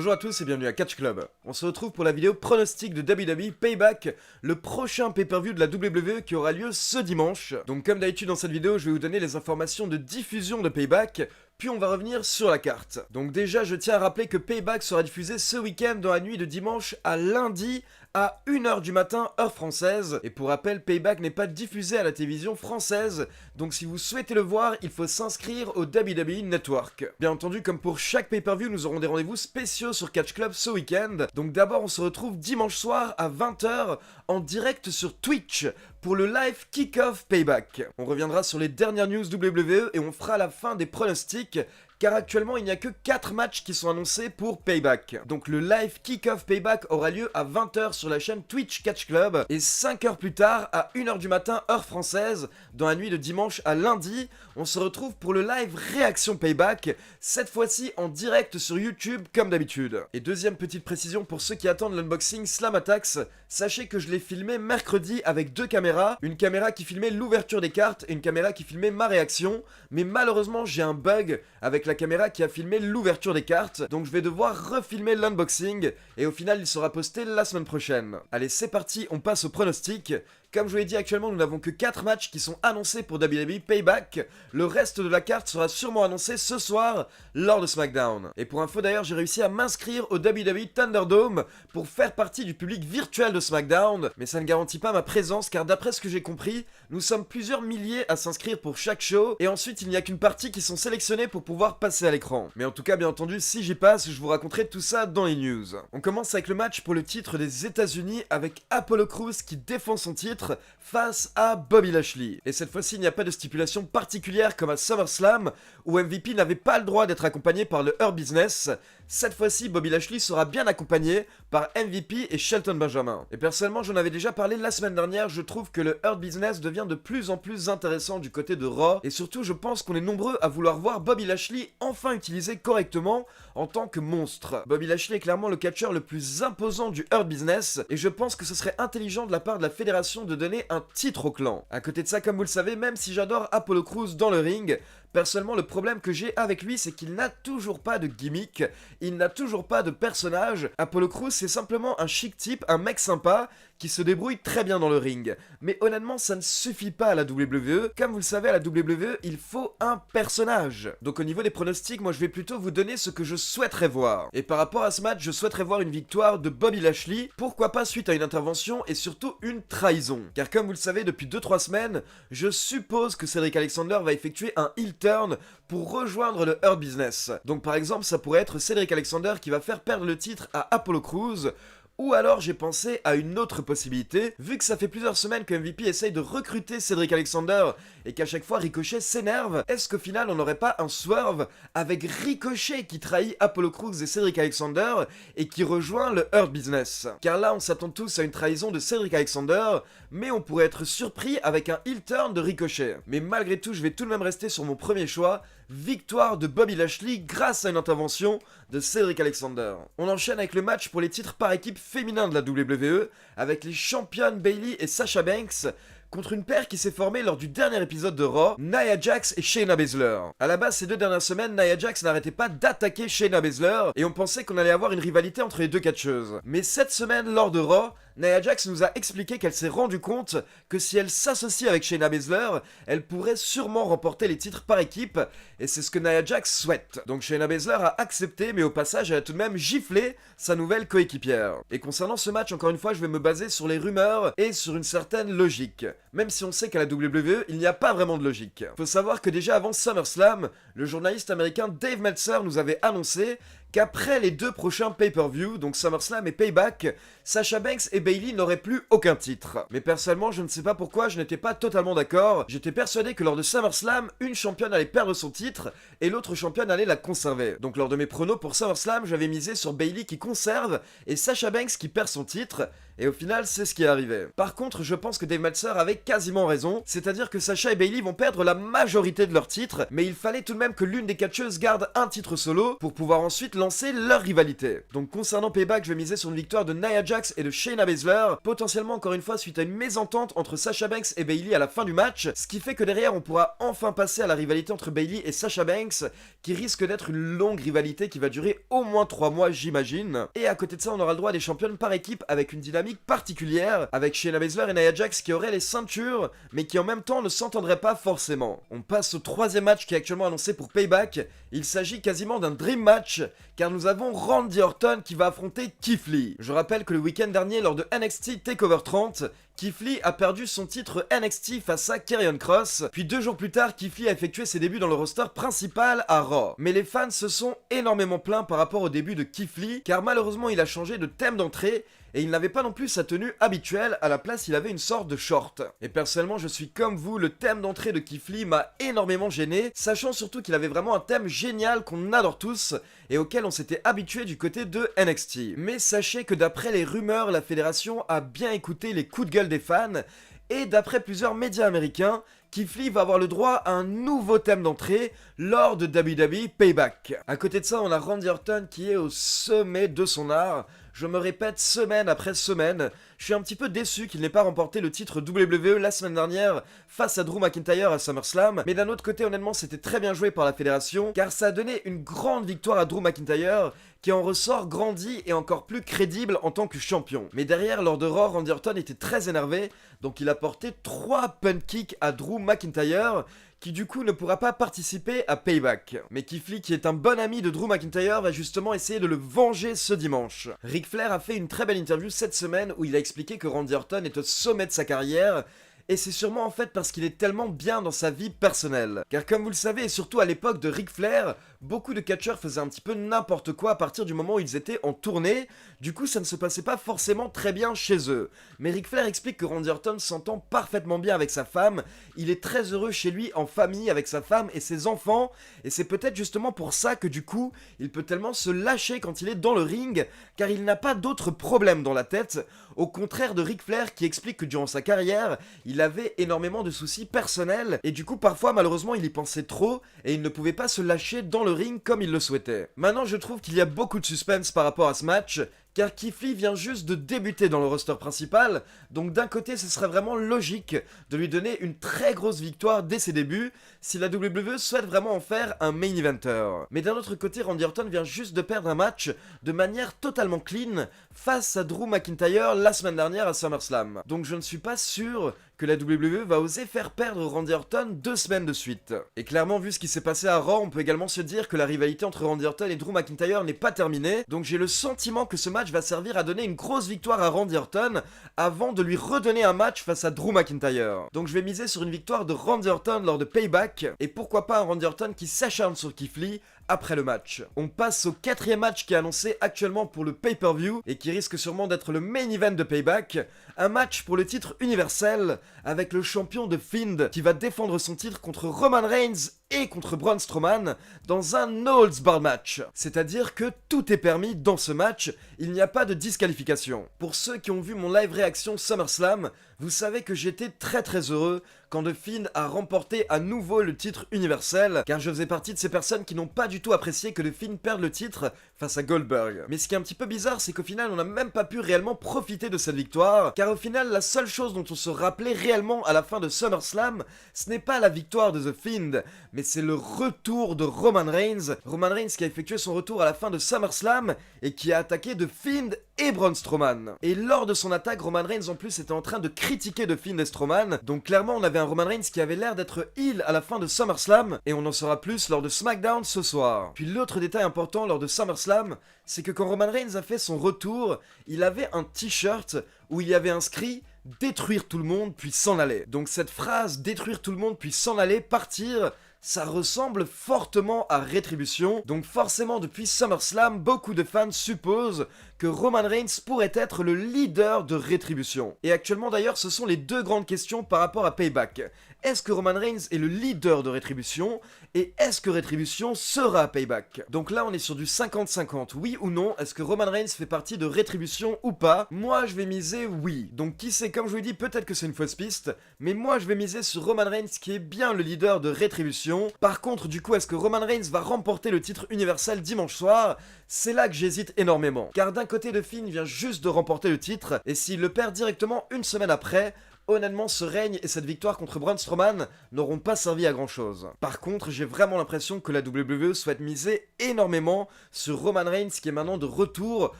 Bonjour à tous et bienvenue à Catch Club. On se retrouve pour la vidéo pronostic de WWE Payback, le prochain pay-per-view de la WWE qui aura lieu ce dimanche. Donc comme d'habitude dans cette vidéo, je vais vous donner les informations de diffusion de Payback, puis on va revenir sur la carte. Donc déjà, je tiens à rappeler que Payback sera diffusé ce week-end dans la nuit de dimanche à lundi à 1h du matin, heure française. Et pour rappel, Payback n'est pas diffusé à la télévision française, donc si vous souhaitez le voir, il faut s'inscrire au WWE Network. Bien entendu, comme pour chaque pay-per-view, nous aurons des rendez-vous spéciaux sur Catch Club ce week-end. Donc d'abord, on se retrouve dimanche soir à 20h en direct sur Twitch pour le live kick-off Payback. On reviendra sur les dernières news WWE et on fera la fin des pronostics, car actuellement il n'y a que 4 matchs qui sont annoncés pour Payback. Donc le live kick-off Payback aura lieu à 20h sur la chaîne Twitch Catch Club, et 5 heures plus tard, à 1h du matin heure française, dans la nuit de dimanche à lundi, on se retrouve pour le live réaction Payback, cette fois-ci en direct sur YouTube comme d'habitude. Et deuxième petite précision pour ceux qui attendent l'unboxing Slam Attacks, sachez que je l'ai filmé mercredi avec 2 caméras, une caméra qui filmait l'ouverture des cartes et une caméra qui filmait ma réaction, mais malheureusement j'ai un bug avec la caméra qui a filmé l'ouverture des cartes, donc je vais devoir refilmer l'unboxing, et au final il sera posté la semaine prochaine. Allez, c'est parti, on passe au pronostic. Comme je vous l'ai dit, actuellement nous n'avons que 4 matchs qui sont annoncés pour WWE Payback. Le reste de la carte sera sûrement annoncé ce soir lors de SmackDown. Et pour info d'ailleurs, j'ai réussi à m'inscrire au WWE Thunderdome pour faire partie du public virtuel de SmackDown. Mais ça ne garantit pas ma présence, car d'après ce que j'ai compris, nous sommes plusieurs milliers à s'inscrire pour chaque show. Et ensuite il n'y a qu'une partie qui sont sélectionnés pour pouvoir passer à l'écran. Mais en tout cas, bien entendu, si j'y passe, je vous raconterai tout ça dans les news. On commence avec le match pour le titre des États-Unis avec Apollo Crews qui défend son titre face à Bobby Lashley. Et cette fois-ci, il n'y a pas de stipulation particulière comme à SummerSlam, où MVP n'avait pas le droit d'être accompagné par le Hurt Business. Cette fois-ci, Bobby Lashley sera bien accompagné par MVP et Shelton Benjamin. Et personnellement, j'en avais déjà parlé la semaine dernière, je trouve que le Hurt Business devient de plus en plus intéressant du côté de Raw, et surtout, je pense qu'on est nombreux à vouloir voir Bobby Lashley enfin utilisé correctement en tant que monstre. Bobby Lashley est clairement le catcheur le plus imposant du Hurt Business, et je pense que ce serait intelligent de la part de la fédération de donner un titre au clan. À côté de ça, comme vous le savez, même si j'adore Apollo Crews dans le ring, personnellement, le problème que j'ai avec lui, c'est qu'il n'a toujours pas de gimmick, il n'a toujours pas de personnage. Apollo Crews, c'est simplement un chic type, un mec sympa, qui se débrouille très bien dans le ring. Mais honnêtement, ça ne suffit pas à la WWE. Comme vous le savez, à la WWE, il faut un personnage. Donc au niveau des pronostics, moi je vais plutôt vous donner ce que je souhaiterais voir. Et par rapport à ce match, je souhaiterais voir une victoire de Bobby Lashley, pourquoi pas suite à une intervention et surtout une trahison. Car comme vous le savez, depuis 2-3 semaines, je suppose que Cedric Alexander va effectuer un heel turn pour rejoindre le Hurt Business. Donc par exemple, ça pourrait être Cedric Alexander qui va faire perdre le titre à Apollo Crews. Ou alors j'ai pensé à une autre possibilité, vu que ça fait plusieurs semaines que MVP essaye de recruter Cedric Alexander et qu'à chaque fois Ricochet s'énerve, est-ce qu'au final on n'aurait pas un swerve avec Ricochet qui trahit Apollo Crews et Cedric Alexander et qui rejoint le Hurt Business? Car là on s'attend tous à une trahison de Cedric Alexander, mais on pourrait être surpris avec un heel turn de Ricochet. Mais malgré tout, je vais tout de même rester sur mon premier choix, victoire de Bobby Lashley grâce à une intervention de Cedric Alexander. On enchaîne avec le match pour les titres par équipe féminin de la WWE, avec les championnes Bayley et Sasha Banks, contre une paire qui s'est formée lors du dernier épisode de Raw, Nia Jax et Shayna Baszler. A la base, ces 2 dernières semaines, Nia Jax n'arrêtait pas d'attaquer Shayna Baszler, et on pensait qu'on allait avoir une rivalité entre les 2 catcheuses. Mais cette semaine, lors de Raw, Nia Jax nous a expliqué qu'elle s'est rendu compte que si elle s'associe avec Shayna Baszler, elle pourrait sûrement remporter les titres par équipe, et c'est ce que Nia Jax souhaite. Donc Shayna Baszler a accepté, mais au passage, elle a tout de même giflé sa nouvelle coéquipière. Et concernant ce match, encore une fois, je vais me baser sur les rumeurs et sur une certaine logique. Même si on sait qu'à la WWE, il n'y a pas vraiment de logique. Faut savoir que déjà avant SummerSlam, le journaliste américain Dave Meltzer nous avait annoncé qu'après les 2 prochains pay-per-view, donc SummerSlam et Payback, Sasha Banks et Bayley n'auraient plus aucun titre. Mais personnellement, je ne sais pas pourquoi, je n'étais pas totalement d'accord. J'étais persuadé que lors de SummerSlam, une championne allait perdre son titre et l'autre championne allait la conserver. Donc lors de mes pronos pour SummerSlam, j'avais misé sur Bayley qui conserve et Sasha Banks qui perd son titre. Et au final, c'est ce qui est arrivé. Par contre, je pense que Dave Meltzer avait quasiment raison, c'est-à-dire que Sasha et Bayley vont perdre la majorité de leurs titres, mais il fallait tout de même que l'une des catcheuses garde un titre solo pour pouvoir ensuite lancer leur rivalité. Donc concernant Payback, je vais miser sur une victoire de Nia Jax et de Shayna Baszler, potentiellement encore une fois suite à une mésentente entre Sasha Banks et Bayley à la fin du match, ce qui fait que derrière on pourra enfin passer à la rivalité entre Bayley et Sasha Banks, qui risque d'être une longue rivalité qui va durer au moins 3 mois j'imagine. Et à côté de ça on aura le droit à des championnes par équipe avec une dynamique particulière, avec Shayna Baszler et Nia Jax qui auraient les ceintures, mais qui en même temps ne s'entendraient pas forcément. On passe au troisième match qui est actuellement annoncé pour Payback. Il s'agit quasiment d'un dream match, car nous avons Randy Orton qui va affronter Keith Lee. Je rappelle que le week-end dernier, lors de NXT TakeOver 30, Keith Lee a perdu son titre NXT face à Karrion Kross, puis 2 jours plus tard, Keith Lee a effectué ses débuts dans le roster principal à Raw. Mais les fans se sont énormément plaints par rapport au début de Keith Lee, car malheureusement il a changé de thème d'entrée, et il n'avait pas non plus sa tenue habituelle, à la place il avait une sorte de short. Et personnellement je suis comme vous, le thème d'entrée de Keith Lee m'a énormément gêné, sachant surtout qu'il avait vraiment un thème génial qu'on adore tous, et auquel on s'était habitué du côté de NXT. Mais sachez que d'après les rumeurs, la fédération a bien écouté les coups de gueule des fans, et d'après plusieurs médias américains, Keith Lee va avoir le droit à un nouveau thème d'entrée lors de WWE Payback. À côté de ça, on a Randy Orton qui est au sommet de son art. Je me répète semaine après semaine, je suis un petit peu déçu qu'il n'ait pas remporté le titre WWE la semaine dernière face à Drew McIntyre à SummerSlam, mais d'un autre côté honnêtement c'était très bien joué par la fédération, car ça a donné une grande victoire à Drew McIntyre, qui en ressort grandi et encore plus crédible en tant que champion. Mais derrière, lors de Raw, Randy Orton était très énervé, donc il a porté 3 punt kicks à Drew McIntyre, qui du coup ne pourra pas participer à Payback. Mais Keith Lee, qui est un bon ami de Drew McIntyre, va justement essayer de le venger ce dimanche. Ric Flair a fait une très belle interview cette semaine où il a expliqué que Randy Orton est au sommet de sa carrière, et c'est sûrement en fait parce qu'il est tellement bien dans sa vie personnelle. Car comme vous le savez, et surtout à l'époque de Ric Flair, beaucoup de catcheurs faisaient un petit peu n'importe quoi à partir du moment où ils étaient en tournée, du coup ça ne se passait pas forcément très bien chez eux. Mais Ric Flair explique que Randy Orton s'entend parfaitement bien avec sa femme, il est très heureux chez lui en famille avec sa femme et ses enfants, et c'est peut-être justement pour ça que du coup, il peut tellement se lâcher quand il est dans le ring, car il n'a pas d'autres problèmes dans la tête, au contraire de Ric Flair qui explique que durant sa carrière, il avait énormément de soucis personnels, et du coup parfois malheureusement il y pensait trop, et il ne pouvait pas se lâcher dans le ring comme il le souhaitait. Maintenant je trouve qu'il y a beaucoup de suspense par rapport à ce match, car Keith Lee vient juste de débuter dans le roster principal, donc d'un côté ce serait vraiment logique de lui donner une très grosse victoire dès ses débuts, si la WWE souhaite vraiment en faire un main eventer. Mais d'un autre côté, Randy Orton vient juste de perdre un match de manière totalement clean face à Drew McIntyre la semaine dernière à SummerSlam. Donc je ne suis pas sûr que la WWE va oser faire perdre Randy Orton 2 semaines de suite. Et clairement, vu ce qui s'est passé à Raw, on peut également se dire que la rivalité entre Randy Orton et Drew McIntyre n'est pas terminée, donc j'ai le sentiment que ce match va servir à donner une grosse victoire à Randy Orton avant de lui redonner un match face à Drew McIntyre. Donc je vais miser sur une victoire de Randy Orton lors de Payback, et pourquoi pas un Randy Orton qui s'acharne sur Keith Lee après le match. On passe au 4ème match qui est annoncé actuellement pour le pay-per-view et qui risque sûrement d'être le main event de Payback, un match pour le titre universel avec le champion de Fiend qui va défendre son titre contre Roman Reigns et contre Braun Strowman dans un no holds barred match. C'est-à-dire que tout est permis dans ce match, il n'y a pas de disqualification. Pour ceux qui ont vu mon live réaction SummerSlam, vous savez que j'étais très heureux quand The Fiend a remporté à nouveau le titre universel, car je faisais partie de ces personnes qui n'ont pas du tout apprécié que The Fiend perde le titre face à Goldberg. Mais ce qui est un petit peu bizarre, c'est qu'au final on n'a même pas pu réellement profiter de cette victoire, car au final la seule chose dont on se rappelait réellement à la fin de SummerSlam, ce n'est pas la victoire de The Fiend, mais c'est le retour de Roman Reigns. Roman Reigns qui a effectué son retour à la fin de SummerSlam et qui a attaqué The Fiend et Braun Strowman. Et lors de son attaque, Roman Reigns en plus était en train de critiquer The Fiend et Strowman, donc clairement on avait un Roman Reigns qui avait l'air d'être heel à la fin de SummerSlam, et on en saura plus lors de SmackDown ce soir. Puis l'autre détail important lors de SummerSlam, c'est que quand Roman Reigns a fait son retour, il avait un t-shirt où il y avait inscrit « Détruire tout le monde puis s'en aller ». Donc cette phrase « Détruire tout le monde puis s'en aller, partir », ça ressemble fortement à Rétribution, donc forcément depuis SummerSlam, beaucoup de fans supposent que Roman Reigns pourrait être le leader de Rétribution. Et actuellement d'ailleurs, ce sont les deux grandes questions par rapport à Payback. Est-ce que Roman Reigns est le leader de Rétribution? Et est-ce que Rétribution sera à Payback? Donc là, on est sur du 50-50, oui ou non? Est-ce que Roman Reigns fait partie de Rétribution ou pas? Moi, je vais miser oui. Donc qui sait, comme je vous l'ai dit, peut-être que c'est une fausse piste, mais moi, je vais miser sur Roman Reigns qui est bien le leader de Rétribution, question. Par contre, du coup, est-ce que Roman Reigns va remporter le titre universel dimanche soir? C'est là que j'hésite énormément. Car d'un côté, The Fiend vient juste de remporter le titre, et s'il le perd directement une semaine après, honnêtement, ce règne et cette victoire contre Braun Strowman n'auront pas servi à grand chose. Par contre, j'ai vraiment l'impression que la WWE souhaite miser énormément sur Roman Reigns qui est maintenant de retour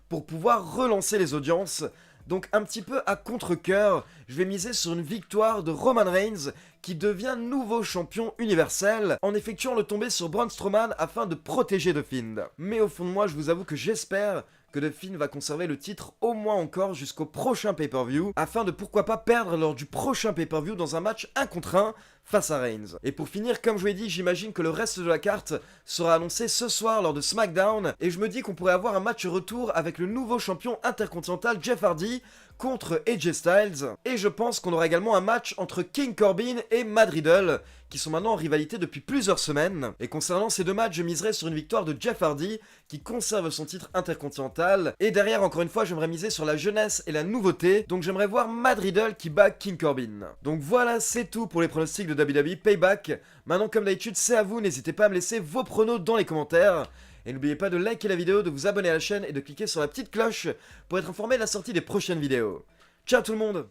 pour pouvoir relancer les audiences. Donc un petit peu à contre-cœur, je vais miser sur une victoire de Roman Reigns qui devient nouveau champion universel en effectuant le tombé sur Braun Strowman afin de protéger The Fiend. Mais au fond de moi, je vous avoue que j'espère que The Fiend va conserver le titre au moins encore jusqu'au prochain pay-per-view, afin de pourquoi pas perdre lors du prochain pay-per-view dans un match 1 contre 1 face à Reigns. Et pour finir, comme je vous l'ai dit, j'imagine que le reste de la carte sera annoncé ce soir lors de SmackDown, et je me dis qu'on pourrait avoir un match retour avec le nouveau champion intercontinental Jeff Hardy contre AJ Styles, et je pense qu'on aura également un match entre King Corbin et Matt Riddle, qui sont maintenant en rivalité depuis plusieurs semaines. Et concernant ces deux matchs, je miserai sur une victoire de Jeff Hardy, qui conserve son titre intercontinental, et derrière, encore une fois, j'aimerais miser sur la jeunesse et la nouveauté, donc j'aimerais voir Matt Riddle qui bat King Corbin. Donc voilà, c'est tout pour les pronostics de WWE Payback. Maintenant, comme d'habitude, c'est à vous, n'hésitez pas à me laisser vos pronos dans les commentaires. Et n'oubliez pas de liker la vidéo, de vous abonner à la chaîne et de cliquer sur la petite cloche pour être informé de la sortie des prochaines vidéos. Ciao tout le monde!